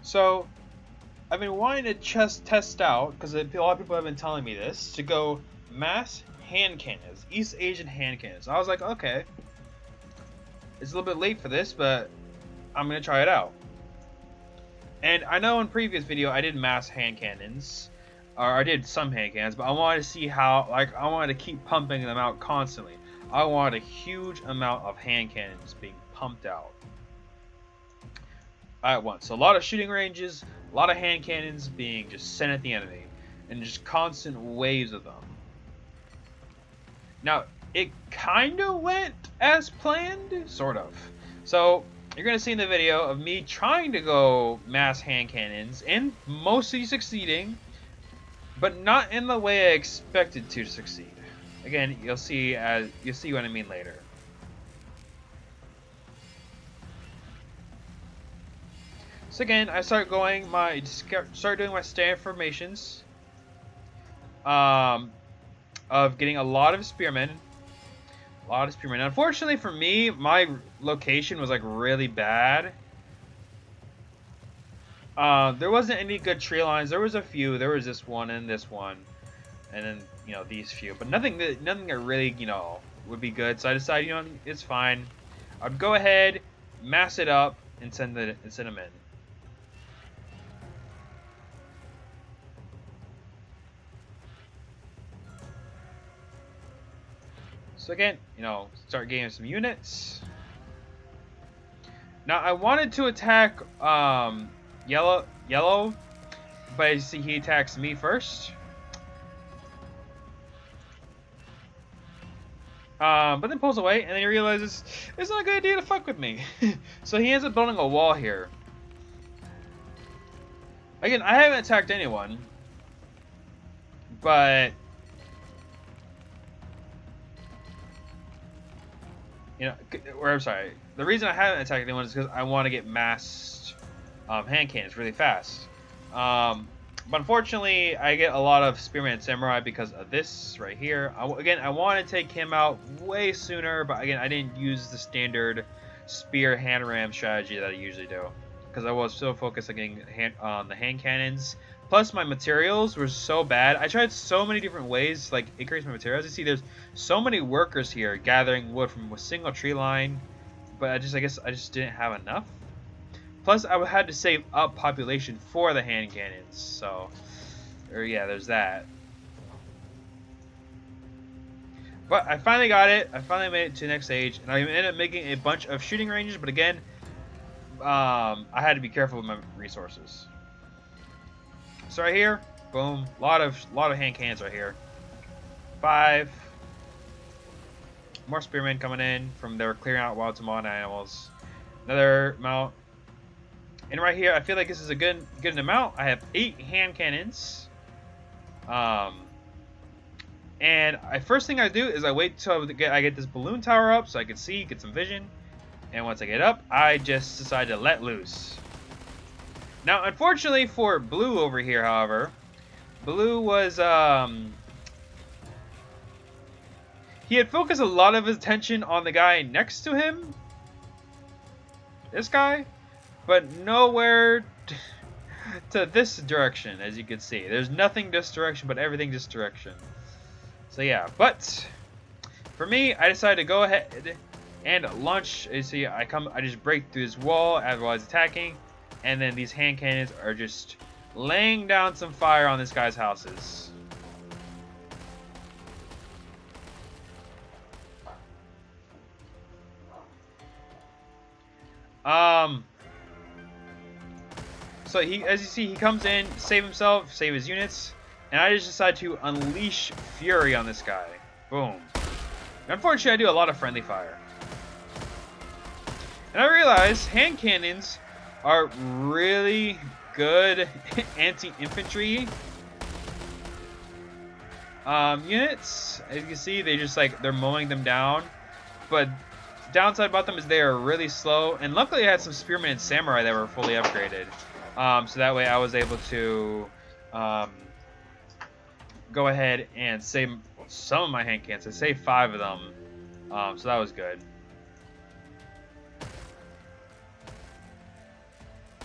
So I've been wanting to just test out, because a lot of people have been telling me this, to go mass hand cannons, East Asian hand cannons. I was like, okay, it's a little bit late for this, but I'm gonna try it out. And I know in previous video I did mass hand cannons, or I did some hand cannons, but I wanted to see how, like, I wanted to keep pumping them out constantly. I wanted a huge amount of hand cannons being pumped out at once. So a lot of shooting ranges, a lot of hand cannons being just sent at the enemy, and just constant waves of them. Now, it kind of went as planned, sort of. So you're going to see in the video of me trying to go mass hand cannons and mostly succeeding, but not in the way I expected to succeed. Again, you'll see what I mean later. So again, I start doing my standard formations of getting a lot of spearmen. Unfortunately for me, my location was like really bad. There wasn't any good tree lines. There was a few. There was this one and this one, and then these few, but nothing that really would be good. So I decided it's fine. I'd go ahead, mass it up, and send them in. So again, start getting some units. Now I wanted to attack yellow, but you see he attacks me first. But then pulls away, and then he realizes it's not a good idea to fuck with me. So he ends up building a wall here. Again, I haven't attacked anyone, but or I'm sorry. The reason I haven't attacked anyone is because I want to get massed hand cannons really fast. But unfortunately, I get a lot of Spearman Samurai because of this right here. Again, I want to take him out way sooner, but again, I didn't use the standard spear hand ram strategy that I usually do because I was so focused on getting on the hand cannons. Plus, my materials were so bad. I tried so many different ways to increase my materials. You see, there's so many workers here gathering wood from a single tree line, but I guess I just didn't have enough. Plus, I had to save up population for the hand cannons, so... yeah, there's that. But I finally got it. I finally made it to the next stage, and I ended up making a bunch of shooting ranges, but again, I had to be careful with my resources. So right here, boom, a lot of hand cannons right here. 5. More spearmen coming in from their clearing out wild Tamana animals. Another amount. And right here, I feel like this is a good amount. I have 8 hand cannons. And first thing I do is I wait till I get this balloon tower up so I can see, get some vision. And once I get up, I just decide to let loose. Now, unfortunately for Blue over here, however, Blue was he had focused a lot of his attention on the guy next to him. This guy. But nowhere to this direction, as you can see. There's nothing this direction, but everything this direction. So yeah, but for me, I decided to go ahead and launch. You see, I just break through this wall as well as attacking, and then these hand cannons are just laying down some fire on this guy's houses. So as you see, he comes in, save himself, save his units, and I just decide to unleash fury on this guy. Boom. Unfortunately, I do a lot of friendly fire. And I realize hand cannons are really good anti-infantry units. As you can see, they're mowing them down. But downside about them is they are really slow. And luckily, I had some spearmen and samurai that were fully upgraded. So that way I was able to go ahead and save some of my hand cannons. I saved 5 of them. So that was good.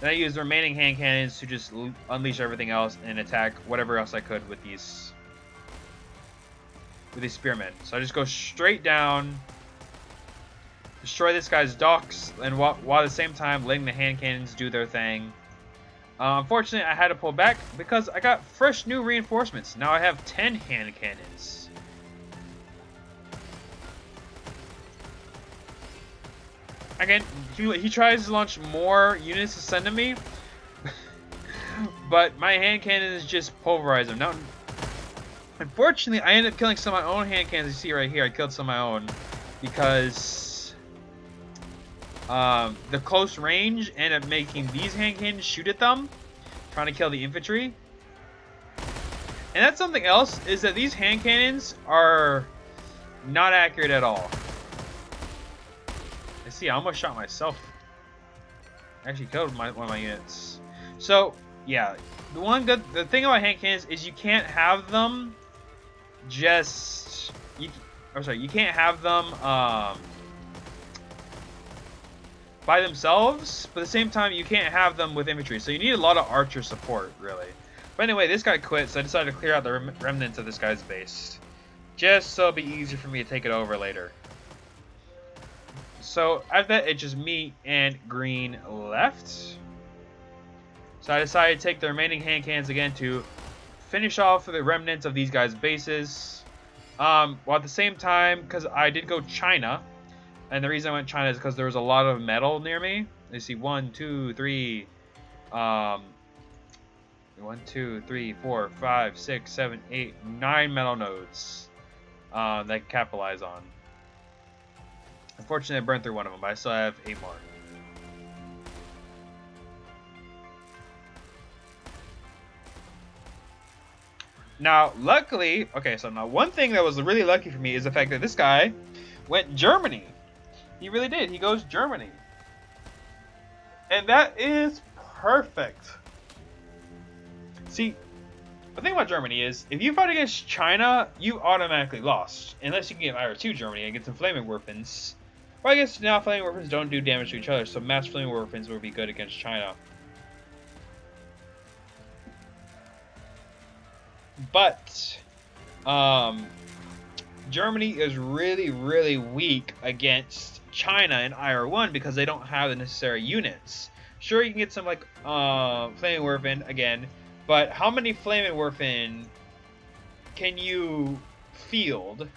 Then I used the remaining hand cannons to just unleash everything else and attack whatever else I could with these spearmen. So I just go straight down, destroy this guy's docks, and while at the same time letting the hand cannons do their thing. Unfortunately, I had to pull back because I got fresh new reinforcements. Now I have 10 hand cannons. Again, he tries to launch more units to send to me, but my hand cannons just pulverize him. Now, unfortunately, I ended up killing some of my own hand cannons. You see right here, I killed some of my own because the close range ended up making these hand cannons shoot at them, trying to kill the infantry. And that's something else, is that these hand cannons are not accurate at all. See, I almost shot myself. I actually killed one of my units. So, yeah. The thing about hand cannons is you can't have them just... you can't have them by themselves, but at the same time, you can't have them with infantry. So you need a lot of archer support, really. But anyway, this guy quit, so I decided to clear out the remnants of this guy's base. Just so it'll be easier for me to take it over later. So after that, it's just me and green left. So I decided to take the remaining hand cannons again to finish off the remnants of these guys' bases. While at the same time, because I did go China, and the reason I went China is because there was a lot of metal near me. You see 1, 2, 3, 1, 2, 3, 4, 5, 6, 7, 8, 9 metal nodes that I can capitalize on. Unfortunately, I burned through one of them, but I still have 8 more. Now, luckily, okay, so now one thing that was really lucky for me is the fact that this guy went Germany. He really did. He goes Germany. And that is perfect. See, the thing about Germany is, if you fight against China, you automatically lost. Unless you can get IR2 Germany and get some flaming weapons. Well, I guess now flaming weapons don't do damage to each other, so mass flaming weapons would be good against China. But, Germany is really, really weak against China in IR1 because they don't have the necessary units. Sure, you can get some, like, flaming weapon again, but how many flaming weapon can you field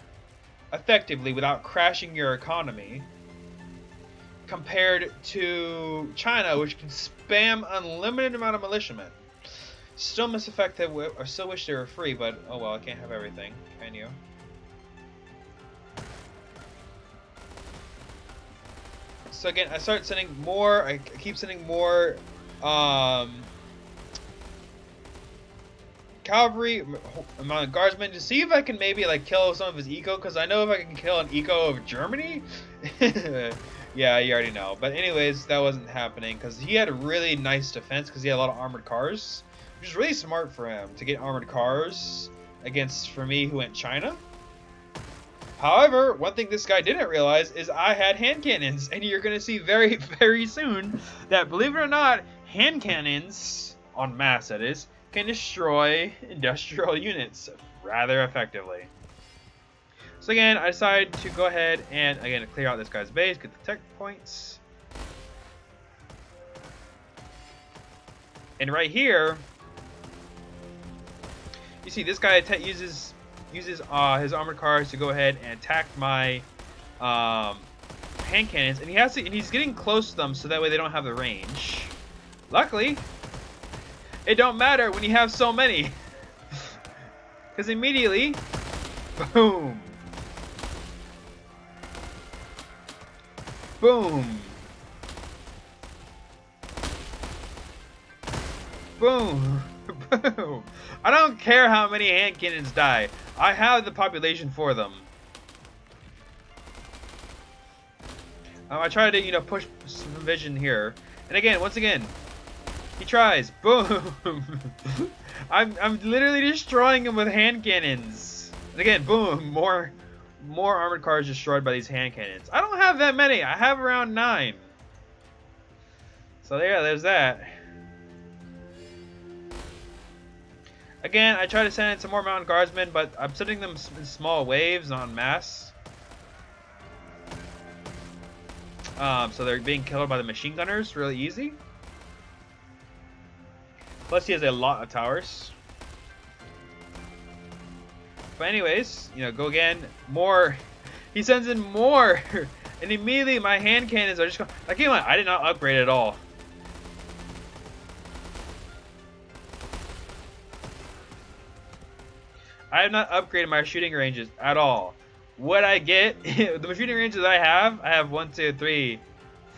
effectively without crashing your economy compared to China, which can spam unlimited amount of militiamen? Still miss the fact that I still wish they were free, but oh well, I can't have everything, can you? So again, I start sending more. I keep sending more cavalry, amount of guardsmen, to see if I can maybe like kill some of his eco, because I know if I can kill an eco of Germany, yeah, you already know. But anyways, that wasn't happening because he had a really nice defense because he had a lot of armored cars, which is really smart for him to get armored cars against, for me, who went China. However, one thing this guy didn't realize is I had hand cannons, and you're going to see very, very soon that, believe it or not, hand cannons, en masse that is, can destroy industrial units rather effectively. So again, I decided to go ahead and, again, clear out this guy's base, get the tech points. And right here, you see this guy uses his armored cars to go ahead and attack my hand cannons, and he's getting close to them so that way they don't have the range. Luckily, it don't matter when you have so many, because immediately, boom, boom, boom, boom. I don't care how many hand cannons die. I have the population for them. I try to, you know, push some vision here. And again, once again, he tries. Boom. I'm literally destroying him with hand cannons. And again, boom. More armored cars destroyed by these hand cannons. I don't have that many. I have around 9. So yeah, there's that. Again, I try to send in some more mountain guardsmen, but I'm sending them in small waves, not en masse. So they're being killed by the machine gunners really easy. Plus, he has a lot of towers. But anyways, you know, go again. More. He sends in more, and immediately my hand cannons are just going. Like, I did not upgrade at all. I have not upgraded my shooting ranges at all. What I get, the shooting ranges I have 1, 2, 3,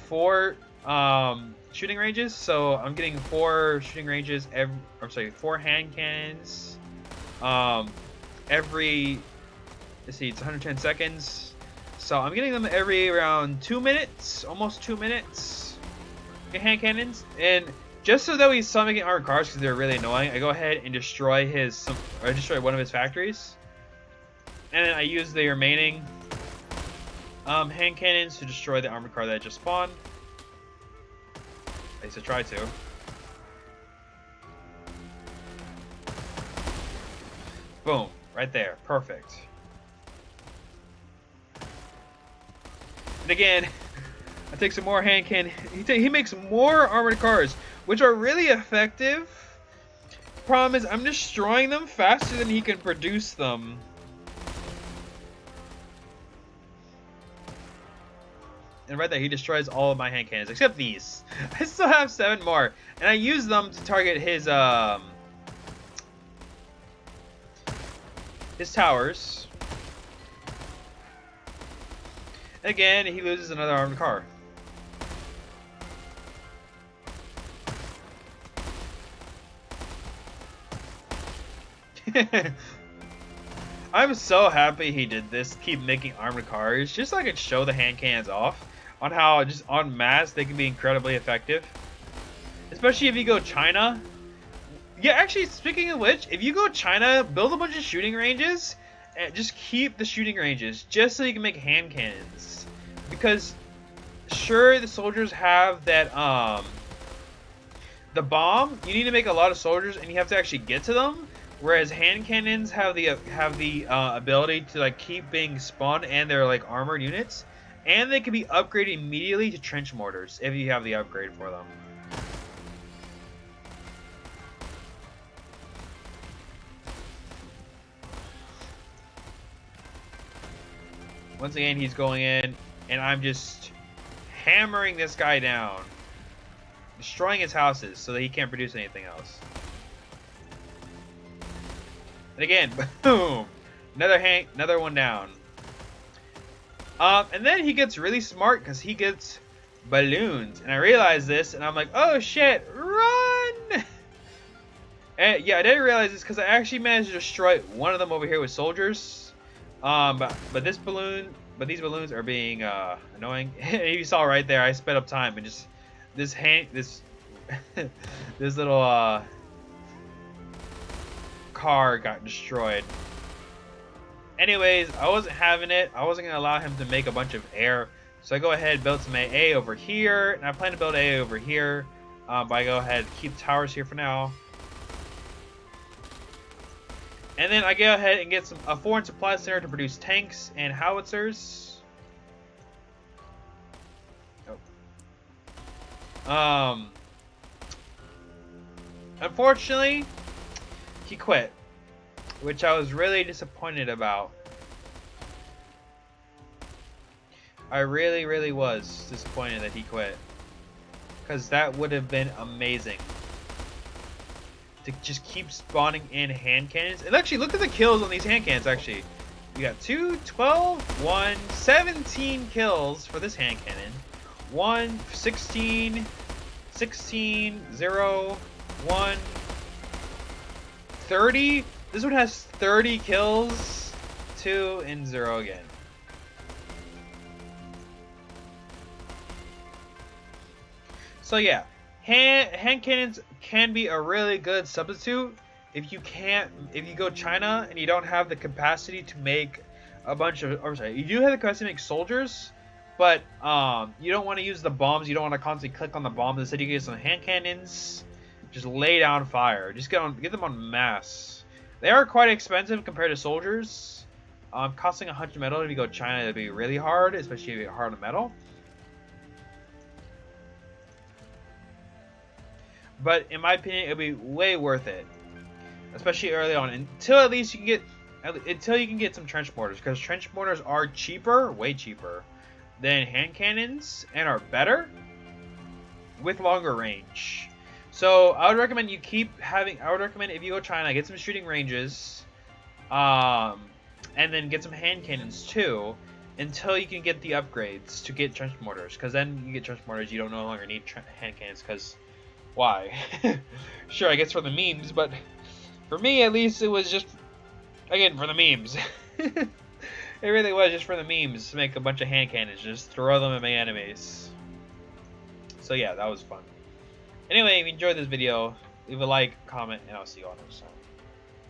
4 shooting ranges. So I'm getting 4 shooting ranges every. I'm sorry, 4 hand cannons. Every. Let's see, it's 110 seconds. So I'm getting them every around 2 minutes, almost 2 minutes. Hand cannons, and just so that we stop making armored cars because they're really annoying, I go ahead and destroy destroy one of his factories, and then I use the remaining hand cannons to destroy the armored car that I just spawned. At least I try to. Boom, right there, perfect. And again, I take some more hand cannon. He makes more armored cars, which are really effective. Problem is, I'm destroying them faster than he can produce them. And right there, he destroys all of my hand cannons, except these. I still have 7 more, and I use them to target his towers. Again, he loses another armored car. I'm so happy he did this. Keep making armored cars, just so I could show the hand cannons off on how just en masse they can be incredibly effective. Especially if you go China. Yeah, actually, speaking of which, if you go China, build a bunch of shooting ranges. And just keep the shooting ranges, just so you can make hand cannons. Because, sure, the soldiers have that, the bomb. You need to make a lot of soldiers, and you have to actually get to them. Whereas hand cannons have the ability to like keep being spawned, and they're like armored units, and they can be upgraded immediately to trench mortars if you have the upgrade for them. Once again, he's going in, and I'm just hammering this guy down. Destroying his houses so that he can't produce anything else. And again, boom! Another one down. And then he gets really smart because he gets balloons. And I realize this, and I'm like, oh shit, run! And yeah, I didn't realize this because I actually managed to destroy one of them over here with soldiers. But these balloons are being annoying. If you saw right there, I sped up time and just this little car got destroyed. Anyways, I wasn't having it. I wasn't gonna allow him to make a bunch of air, so I go ahead and build some AA over here, and I plan to build AA over here. But I go ahead and keep towers here for now. And then I go ahead and get a foreign supply center to produce tanks and howitzers. Oh. Unfortunately, he quit, which I was really disappointed about. I really, really was disappointed that he quit, because that would have been amazing. To just keep spawning in hand cannons. And actually, look at the kills on these hand cannons, actually. We got 2, 12, 1, 17 kills for this hand cannon. 1, 16, 16, 0, 1, 30. This one has 30 kills. 2 and 0 again. So yeah. Hand cannons can be a really good substitute if you go China and you don't have the capacity to make a bunch of, you do have the capacity to make soldiers, But you don't want to use the bombs. You don't want to constantly click on the bombs. Instead, you get some hand cannons. Just lay down fire. Just get them on mass. They are quite expensive compared to soldiers. Costing 100 metal if you go China, it'd be really hard, especially if you get hard on metal. But in my opinion, it'll be way worth it, especially early on, until at least you can get some trench mortars, because trench mortars are cheaper, way cheaper, than hand cannons, and are better with longer range. So I would recommend you keep having. I would recommend if you go China, get some shooting ranges, and then get some hand cannons too, until you can get the upgrades to get trench mortars. Because then you get trench mortars, you don't no longer need hand cannons. Because why? Sure, I guess for the memes, but for me at least, it was just again for the memes. It really was just for the memes to make a bunch of hand cannons, just throw them at my enemies. So yeah, that was fun. Anyway, if you enjoyed this video, leave a like, comment, and I'll see you all next time.